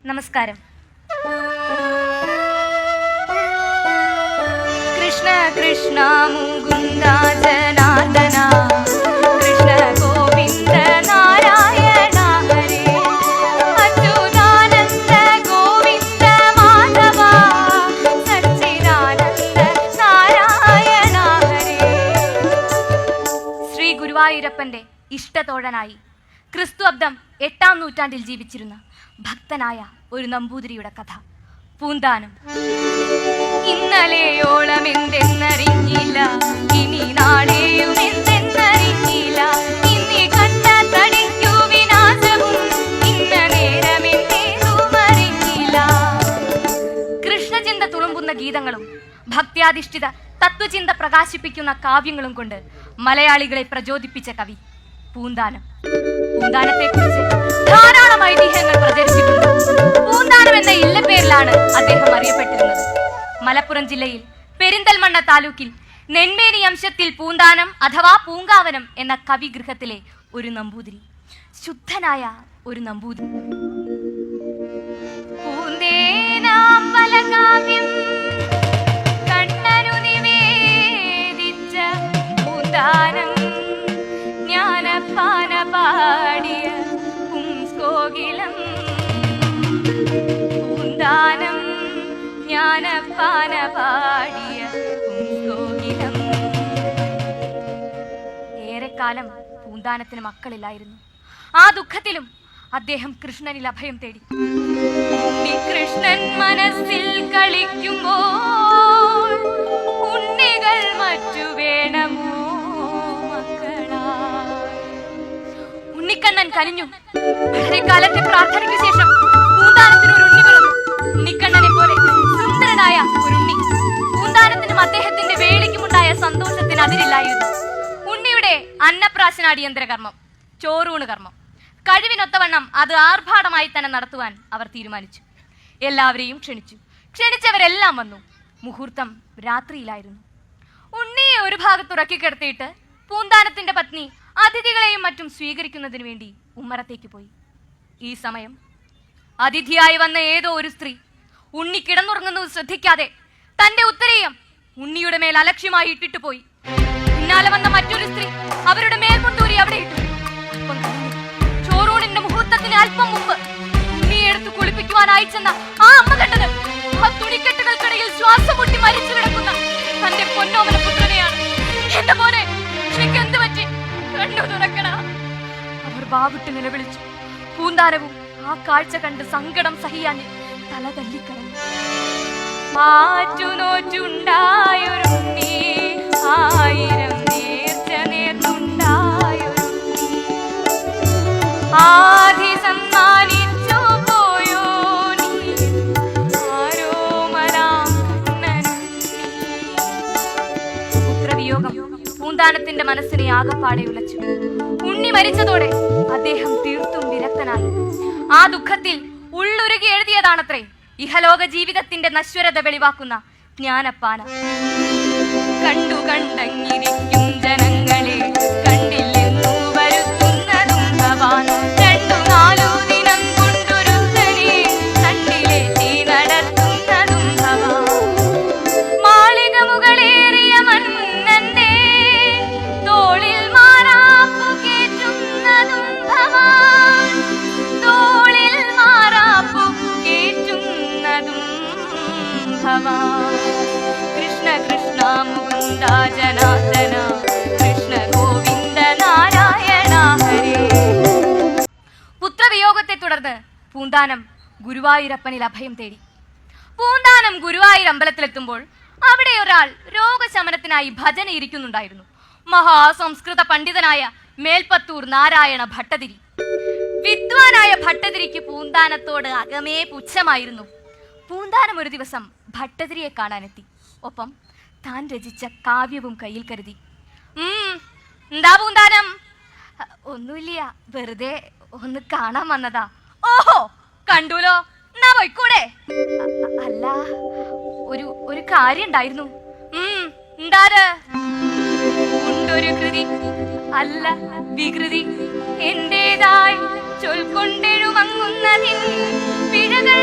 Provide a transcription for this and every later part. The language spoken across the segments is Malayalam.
നമസ്കാരം. കൃഷ്ണ കൃഷ്ണ മുകുന്ദ ജനാർദ്ദന, കൃഷ്ണ ഗോവിന്ദ നാരായണ ഹരേ, അച്യുതാനന്ദ ഗോവിന്ദ മാധവ, സച്ചിദാനന്ദ നാരായണ ഹരേ. ശ്രീ ഗുരുവായൂരപ്പന്റെ ഇഷ്ടതോഴനായി ക്രിസ്തുഅബ്ദം 8-ാം നൂറ്റാണ്ടിൽ ജീവിച്ചിരുന്ന ഭക്തനായ ഒരു നമ്പൂതിരിയുടെ കഥ. പൂന്താനം. ഇന്നലെയോളം എന്തെന്നറിഞ്ഞില്ല, ഇനി നാളെയും എന്തെന്നറിഞ്ഞില്ല, ഇനി കണ്ട തടിക്കു വിനാശവും, ഇന്ന നേരം എന്നേതും അറിഞ്ഞില്ല. കൃഷ്ണചിന്ത തുളുമ്പുന്ന ഗീതങ്ങളും ഭക്ത്യാധിഷ്ഠിത തത്വചിന്ത പ്രകാശിപ്പിക്കുന്ന കാവ്യങ്ങളും കൊണ്ട് മലയാളികളെ പ്രചോദിപ്പിച്ച കവി പൂന്താനം. പൂന്താനത്തെക്കുറിച്ച് ധാരാളം ഐതിഹ്യങ്ങൾ പ്രചരിച്ചിട്ടുണ്ട്. പൂന്താനം എന്ന ഇല്ലപ്പേരിലാണ് അദ്ദേഹം അറിയപ്പെട്ടിരുന്നത്. മലപ്പുറം ജില്ലയിൽ പെരിന്തൽമണ്ണ താലൂക്കിൽ നെന്മേനി അംശത്തിൽ പൂന്താനം അഥവാ പൂങ്കാവനം എന്ന കവിഗൃഹത്തിലെ ഒരു നമ്പൂതിരി, ശുദ്ധനായ ഒരു നമ്പൂതിരി. പൂന്തേനാം വലകാവ്യം കണ്ണനു നിവേദിച്ച പൂന്താനം, ജ്ഞാനപ്പാന പാടിയ പുംസ്കോകിലം. പൂന്താനം ജ്ഞാനപ്പാന പാടിയ പുംസ്കോകിലം. ഏറെക്കാലം പൂന്താനത്തിന് മക്കളില്ലായിരുന്നു. ആ ദുഃഖത്തിലും അദ്ദേഹം കൃഷ്ണനിൽ അഭയം തേടി. കൃഷ്ണൻ മനസ്സിൽ കളിക്കുമ്പോൾ ഉണ്ണികൾ മറ്റു വേണമോ മക്കളാ. ഉണ്ണിക്കണ്ണൻ കനിഞ്ഞു. വളരെ കാലത്തെ പ്രാർത്ഥനയ്ക്ക് ശേഷം പൂന്താനത്തിന് ഒരു ഉണ്ണി പിറന്നു. ഉണ്ണിക്കണ്ണനെ പോലെ സുന്ദരനായ ഒരു ഉണ്ണി. പൂന്താനത്തിനും അദ്ദേഹത്തിന്റെ വേളിക്കുമുണ്ടായ സന്തോഷത്തിന് അതിരില്ലായിരുന്നു. ഉണ്ണിയുടെ അന്നപ്രാശനാടിയന്തര കർമ്മം, ചോറൂണ് കർമ്മം, കഴിവിനൊത്തവണ്ണം അത് ആർഭാടമായി തന്നെ നടത്തുവാൻ അവർ തീരുമാനിച്ചു. എല്ലാവരെയും ക്ഷണിച്ചു. ക്ഷണിച്ചവരെല്ലാം വന്നു. മുഹൂർത്തം രാത്രിയിലായിരുന്നു. ഉണ്ണിയെ ഒരു ഭാഗത്ത് ഉറക്കിക്കിടത്തിയിട്ട് പൂന്താനത്തിന്റെ പത്നി അതിഥികളെയും മറ്റും സ്വീകരിക്കുന്നതിന് വേണ്ടി ഉമ്മറത്തേക്ക് പോയി. ഈ സമയം അതിഥിയായി വന്ന ഏതോ ഒരു സ്ത്രീ ഉണ്ണി കിടന്നുറങ്ങുന്നത് ശ്രദ്ധിക്കാതെ തന്റെ ഉത്തരീയം ഉണ്ണിയുടെ മേൽ അലക്ഷ്യമായി ഇട്ടിട്ട് പോയി. പിന്നാലെ വന്ന മറ്റൊരു സ്ത്രീ അവരുടെ മേൽമുണ്ടൂരി അവിടെ ഇട്ടു. ചോറൂണിന്റെ മുഹൂർത്തത്തിന് അല്പം മുമ്പ് ഉണ്ണിയെ എടുത്ത് കുളിപ്പിക്കുവാനായി ചെന്ന ആ അമ്മ കണ്ടത് ആ തുണിക്കെട്ടുകൾക്കിടയിൽ ശ്വാസം മുട്ടി മരിച്ചു കിടക്കുന്ന തന്റെ പൊന്നോമന പുത്രനെയാണ്. എന്റെ മോനെ, എനിക്ക് എന്ത് പറ്റി? കണ്ണു തുറക്കണ. അവർ വാവിട്ട് നിലവിളിച്ചു. പൂന്താനവും ആ കാഴ്ച കണ്ട് സങ്കടം സഹിയാഞ്ഞ് തല തല്ലിക്കടന്നു. മാറ്റുനോറ്റുണ്ടായൊരുണ്ണി, ആയിരം നേർച്ച നേർന്നുണ്ടായൊരുണ്ണി, ആദി സമ്മാനിച്ചു പോയോ നീ ആരോമലാം കണ്ണനുണ്ണി. പുത്രവിയോഗം പൂന്താനത്തിന്റെ മനസ്സിനെ ആകപ്പാടെ ഉലച്ചു. ഉണ്ണി മരിച്ചതോടെ അദ്ദേഹം തീർത്തും വിരക്തനായി. ആ ദുഃഖത്തിൽ ഉള്ളുരുകി എഴുതിയതാണത്രേ ഇഹലോക ജീവിതത്തിന്റെ നശ്വരത വെളിവാക്കുന്ന ജ്ഞാനപ്പാന. കണ്ടു കണ്ടങ്ങിരിക്കും ജനങ്ങളെ കണ്ടില്ലെന്നു വരുത്തുന്നതും ഭവാൻ, 2-4 ദിനം കൊണ്ടൊരുത്തനെ കണ്ടിലേറ്റി നടത്തുന്നതും ഭവാൻ. മാളിക മുകളേറിയ മന്നന്റെ തോളിൽ മാറാപ്പു കേറ്റുന്നതും ഭവാൻ, തോളിൽ മാറാപ്പു കേറ്റുന്നതും ഭവാൻ. കൃഷ്ണ കൃഷ്ണ മുകുന്ദ ജനാർദ്ദന, കൃഷ്ണ ഗോവിന്ദ നാരായണ ഹരേ. പുത്രവിയോഗത്തെ തുടർന്ന് പൂന്താനം ഗുരുവായൂരപ്പനിൽ അഭയം തേടി. പൂന്താനം ഗുരുവായൂർ അമ്പലത്തിലെത്തുമ്പോൾ അവിടെ ഒരാൾ രോഗശമനത്തിനായി ഭജന ഇരിക്കുന്നുണ്ടായിരുന്നു. മഹാസംസ്കൃത പണ്ഡിതനായ മേൽപ്പത്തൂർ നാരായണ ഭട്ടതിരി. വിദ്വാനായ ഭട്ടതിരിക്ക് പൂന്താനത്തോട് അകമേ പുച്ഛമായിരുന്നു. പൂന്താനം ഒരു ദിവസം ഭട്ടതിരിയെ കാണാനെത്തി. ഒപ്പം താൻ രചിച്ച കാവ്യവും കയ്യിൽ കരുതി. എന്താ പൂന്താനം? ഒന്നുമില്ല, വെറുതെ ഒന്ന് കാണാൻ വന്നതാ. ഓഹോ, കണ്ടുലോ, എന്നാ പോയിക്കൂടെ? അല്ല, ഒരു കാര്യം ഉണ്ടായിരുന്നു. എന്താര്? ഉണ്ടൊരു കൃതി, അല്ല വികൃതി, എന്റേതായി ചൊൽക്കൊണ്ടെഴുമങ്ങുന്നതിൻ പിഴകൾ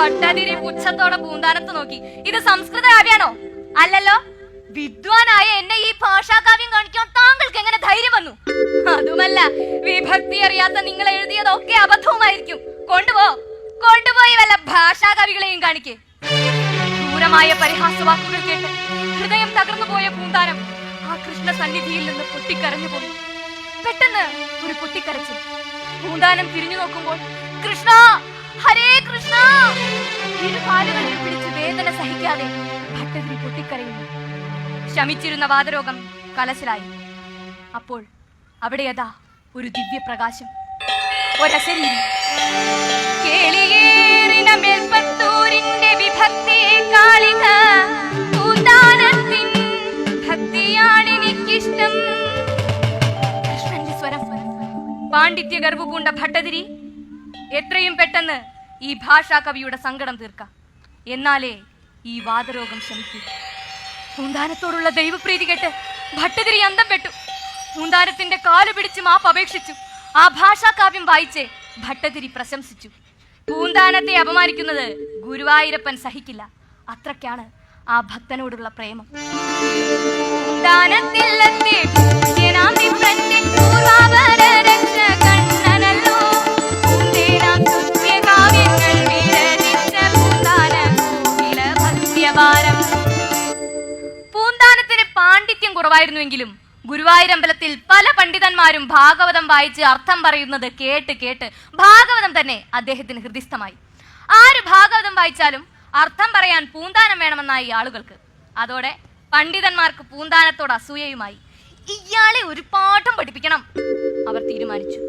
ഭട്ടതിരി പുച്ഛത്തോടെ പൂന്താനത്ത് നോക്കി. ഇത് സംസ്കൃത കാവ്യാണോ? അല്ലല്ലോ. വിദ്വാനായ എന്നെ ഈ ഭാഷാകാവ്യം കാണിക്കാൻ താങ്കൾക്ക് എങ്ങനെ ധൈര്യം വന്നു? അതുമല്ല, വിഭക്തി അറിയാത്ത നിങ്ങൾ എഴുതിയതൊക്കെ അബദ്ധവുമായിരിക്കും. കൊണ്ടുപോയി വല്ല ഭാഷാകവികളെയും കാണിക്കേ. ക്രൂരമായ പരിഹാസവാക്കുകൾ കേട്ട് ഹൃദയം തകർന്നു പോയ പൂന്താനം ആ കൃഷ്ണ സന്നിധിയിൽ നിന്ന് പൊട്ടിക്കരഞ്ഞു പോയി. പെട്ടെന്ന് ഒരു പൊട്ടിക്കരച്ചിൽ. പൂന്താനം തിരിഞ്ഞു നോക്കുമ്പോൾ കൃഷ്ണ, ഹരേ കൃഷ്ണ! ഇരു കാലുകളിൽ പിടിച്ച് വേദന സഹിക്കാതെ ഭട്ടതിരി പൊട്ടിക്കരയുന്നു. ശമിച്ചിരുന്ന വാതരോഗം കലശലായി. അപ്പോൾ അവിടെ അതാ ഒരു ദിവ്യപ്രകാശം, ഒരശരീരി. കേളിയേറിന മേൽപ്പത്തൂരിന്റെ വിഭക്തി കാളിക, പൂന്താനത്തിൻ ഭക്തിയാണെനിക്കിഷ്ടം. കൃഷ്ണന്റെ സ്വരം. പാണ്ഡിത്യ ഗർവ് പൂണ്ട ഭട്ടതിരി, എത്രയും പെട്ടെന്ന് ഈ ഭാഷാ കവിയുടെ സങ്കടം തീർക്കാം, എന്നാലേ ഈ വാതരോഗം ശമിക്കൂ. പൂന്താനത്തോടുള്ള ദൈവപ്രീതി കേട്ട് ഭട്ടതിരി അന്തം പെട്ടു. പൂന്താനത്തിന്റെ കാലു പിടിച്ച് മാപ്പ് അപേക്ഷിച്ചു. ആ ഭാഷാകാവ്യം വായിച്ച് ഭട്ടതിരി പ്രശംസിച്ചു. പൂന്താനത്തെ അപമാനിക്കുന്നത് ഗുരുവായൂരപ്പൻ സഹിക്കില്ല. അത്രയ്ക്കാണ് ആ ഭക്തനോടുള്ള പ്രേമം. പൂന്താനത്തിന് പാണ്ഡിത്യം കുറവായിരുന്നുവെങ്കിലും ഗുരുവായൂരമ്പലത്തിൽ പല പണ്ഡിതന്മാരും ഭാഗവതം വായിച്ച് അർത്ഥം പറയുന്നത് കേട്ട് കേട്ട് ഭാഗവതം തന്നെ അദ്ദേഹത്തിന് ഹൃദിസ്ഥമായി. ആര് ഭാഗവതം വായിച്ചാലും അർത്ഥം പറയാൻ പൂന്താനം വേണമെന്നായി ആളുകൾക്ക്. അതോടെ പണ്ഡിതന്മാർക്ക് പൂന്താനത്തോട് അസൂയയുമായി. ഇയാളെ ഒരു പാഠം പഠിപ്പിക്കണം അവർ തീരുമാനിച്ചു.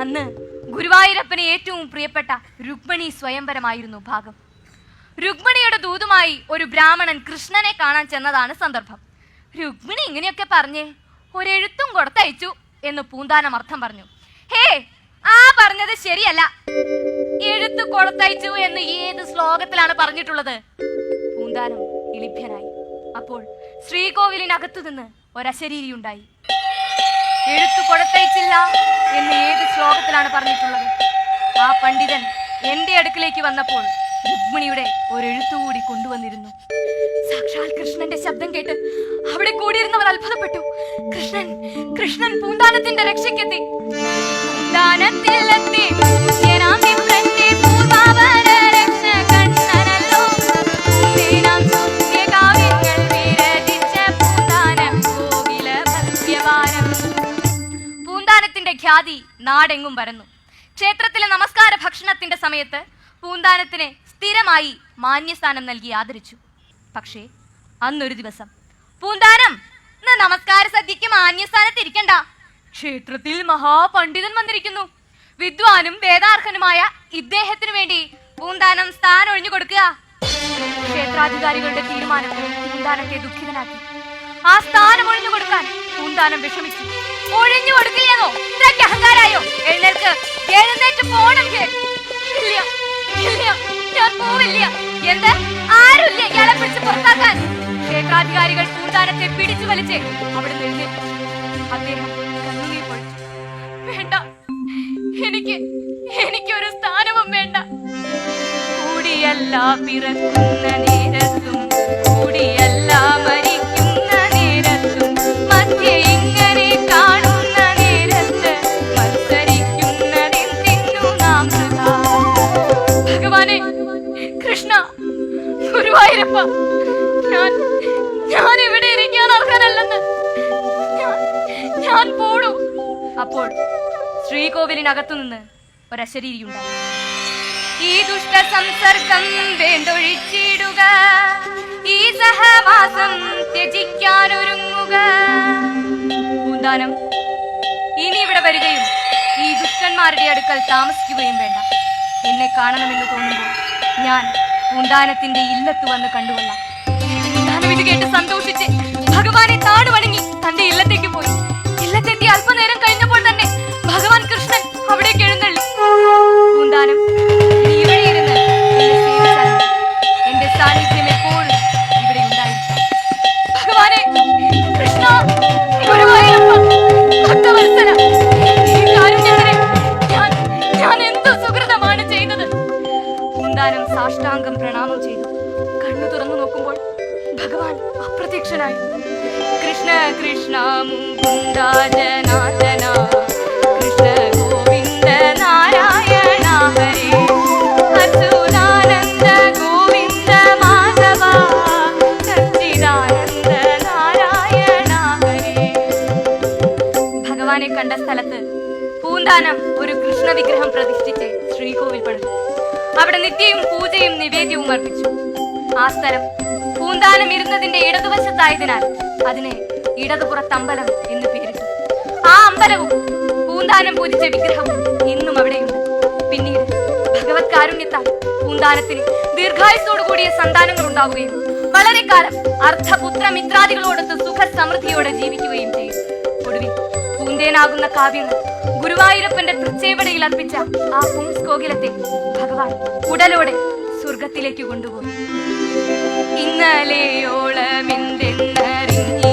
അന്ന് ഗുരുവായൂരപ്പന് ഏറ്റവും പ്രിയപ്പെട്ട രുക്മിണി സ്വയംവരമായിരുന്നു ഭാഗം. രുക്മിണിയുടെ ദൂതുമായി ഒരു ബ്രാഹ്മണൻ കൃഷ്ണനെ കാണാൻ ചെന്നതാണ് സന്ദർഭം. രുക്മിണി ഇങ്ങനെയൊക്കെ പറഞ്ഞേ, ഒരെഴുത്തും കൊടുത്തയച്ചു എന്ന് പൂന്താനം അർത്ഥം പറഞ്ഞു. ഹേ, ആ പറഞ്ഞത് ശരിയല്ല. എഴുത്ത് കൊടുത്തയച്ചു എന്ന് ഏത് ശ്ലോകത്തിലാണ് പറഞ്ഞിട്ടുള്ളത്? പൂന്താനം ഇളിഭ്യനായി. അപ്പോൾ ശ്രീകോവിലിനകത്തു നിന്ന് ഒരശരീരി ഉണ്ടായി. എഴുത്തു കൊടുത്തയച്ചില്ല എന്ന് ഏത് ശ്ലോകത്തിലാണ് പറഞ്ഞിട്ടുള്ളത്? ആ പണ്ഡിതൻ എന്റെ അടുക്കിലേക്ക് വന്നപ്പോൾ രുക്മിണിയുടെ ഒരെഴുത്തുകൂടി കൊണ്ടുവന്നിരുന്നു. സാക്ഷാൽ കൃഷ്ണന്റെ ശബ്ദം കേട്ട് അവിടെ കൂടിയിരുന്നവർ അത്ഭുതപ്പെട്ടു. കൃഷ്ണൻ പൂന്താനത്തിന്റെ രക്ഷയ്ക്കെത്തി. പൂന്താനത്തിന്റെ ഖ്യാതി നാടെങ്ങും പരന്നു. ക്ഷേത്രത്തിലെ നമസ്കാര ഭക്ഷണത്തിന്റെ സമയത്ത് പൂന്താനത്തിന് സ്ഥിരമായി മാന്യസ്ഥാനം നൽകി ആദരിച്ചു. പക്ഷേ അന്നൊരു ദിവസം, പൂന്താനം, നമസ്കാര സദ്യക്ക് മാന്യസ്ഥാനത്ത് ഇരിക്കണ്ട. ക്ഷേത്രത്തിൽ മഹാപണ്ഡിതൻ വന്നിരിക്കുന്നു. വിദ്വാനും വേദാർഹനുമായ ഇദ്ദേഹത്തിനു വേണ്ടി പൂന്താനം സ്ഥാനം ഒഴിഞ്ഞു കൊടുക്കുക. ക്ഷേത്രാധികാരികളുടെ തീരുമാനം പൂന്താനത്തെ ദുഃഖിതനാക്കി. ആ സ്ഥാനം ഒഴിഞ്ഞു കൊടുക്കാൻ പൂന്താനം വിഷമിച്ചു. ഒഴിഞ്ഞു കൊടുക്കില്ലെന്നോ? ഇത്രയ്ക്ക് അഹങ്കാരായോ? എഴുന്നേറ്റ് പോണം. ഞാൻ പോവില്ല. എന്ത്? ആരുമില്ല ഇയാളെ പിടിച്ച് പുറത്താക്കാൻ? ക്ഷേത്രാധികാരികൾ പൂന്താനത്തെ പിടിച്ചു വലിച്ച് അവിടെ എഴുന്നേറ്റു. അദ്ദേഹം കണ്ണുനീർ പൊഴിച്ചു. വേണ്ട, എനിക്കൊരു സ്ഥാനവും വേണ്ട. കൂടിയല്ല പിറക്കുന്ന നേരത്തും കൂടിയല്ല മരിക്കുന്ന നേരത്തും മധ്യ ഇങ്ങനെ കാണുന്ന നേരത്ത് മത്സരിക്കുന്നതെന്തിന്നു നാം വൃഥാ. ഭഗവാനെ, കൃഷ്ണ, ഗുരുവായൂരപ്പ, ഞാൻ ഇവിടെ ഇരിക്കാൻ അർഹനല്ലെന്ന് ഞാൻ പോണു. അപ്പോൾ ശ്രീകോവിലിനകത്തു നിന്ന് ഒരശരീരിയുണ്ടായി. ഈ ദുഷ്ട സംസർഗം വേണ്ടൊഴിച്ചിടുക, ഈ സഹവാസം ത്യജിക്കാനൊരുങ്ങുക. പൂന്താനം, ഇനി ഇവിടെ വരികയും ഈ ദുഷ്ടന്മാരുടെ അടുക്കൽ താമസിക്കുകയും വേണ്ട. എന്നെ കാണണമെന്ന് തോന്നുമ്പോൾ ഞാൻ പൂന്താനത്തിന്റെ ഇല്ലത്ത് വന്ന് കണ്ടുകൊള്ളാം. പൂന്താനം ഇത് കേട്ട് സന്തോഷിച്ച് ഭഗവാനെ താണു വണങ്ങി തന്റെ ഇല്ലത്തേക്ക് പോയി. ഇല്ലത്തെത്തി അല്പനേരം കഴിഞ്ഞപ്പോൾ തന്നെ ഭഗവാൻ കൃഷ്ണൻ അവിടേക്ക് എഴുന്നള്ളി. പൂന്താനം, ഇവിടെ ഇരുന്ന് എന്റെ സാന്നിധ്യം എപ്പോഴും ഇവിടെ ഉണ്ടായിരിക്കും. ഭഗവാനെ, കൃഷ്ണ, ഗുരുവായൂരപ്പ, ഭക്തവത്സല, ഈ കാരുണ്യത്തിന് ഞാൻ എന്തു സുകൃതമാണ് ചെയ്തത്? പൂന്താനം പൂന്താനം സാഷ്ടാംഗം പ്രണാമം ചെയ്തു. കണ്ണു തുറന്നു നോക്കുമ്പോൾ ഭഗവാൻ അപ്രത്യക്ഷനായി. കൃഷ്ണ കൃഷ്ണ മുകുന്ദ ജനാർദ്ദന, കൃഷ്ണ ഗോവിന്ദ നാരായണ ഹരേ, അച്യുതാനന്ദ ഗോവിന്ദ മാധവ, സച്ചിദാനന്ദ നാരായണ ഹരേ. ഭഗവാനെ കണ്ട സ്ഥലത്ത് പൂന്താനം ഒരു കൃഷ്ണ വിഗ്രഹം പ്രതിഷ്ഠിച്ച് ശ്രീകോവിൽ പണിതു. അവിടെ നിത്യവും പൂജയും നിവേദ്യവും അർപ്പിച്ചു. ആ സ്ഥലം പൂന്താനം ഇരുന്നതിന്റെ ഇടതുവശത്തായതിനാൽ അതിന് ഇടതുപുറത്തമ്പലം എന്ന് പേരിട്ടു. ആ അമ്പലവും പൂന്താനം പൂജിച്ച വിഗ്രഹവും ഇന്നും അവിടെയുണ്ട്. പിന്നീട് ഭഗവത് കാരുണ്യത്താൽ പൂന്താനത്തിന് ദീർഘായുസോടു കൂടിയ സന്താനങ്ങൾ ഉണ്ടാവുകയും വളരെ കാലം അർദ്ധപുത്രമിത്രാദികളോടൊത്ത് സുഖ സമൃദ്ധിയോടെ ജീവിക്കുകയും ചെയ്യും. ഒടുവിൽ പൂന്തേനാകുന്ന കാവ്യങ്ങൾ ഗുരുവായൂരപ്പന്റെ തൃച്ചേവടയിൽ അർപ്പിച്ച ആ പുംസ്കോകിലത്തെ ഭഗവാൻ ഉടലോടെ സ്വർഗത്തിലേക്ക് കൊണ്ടുപോയി. ഇന്നലെയോളമെന്തെന്നറിഞ്ഞ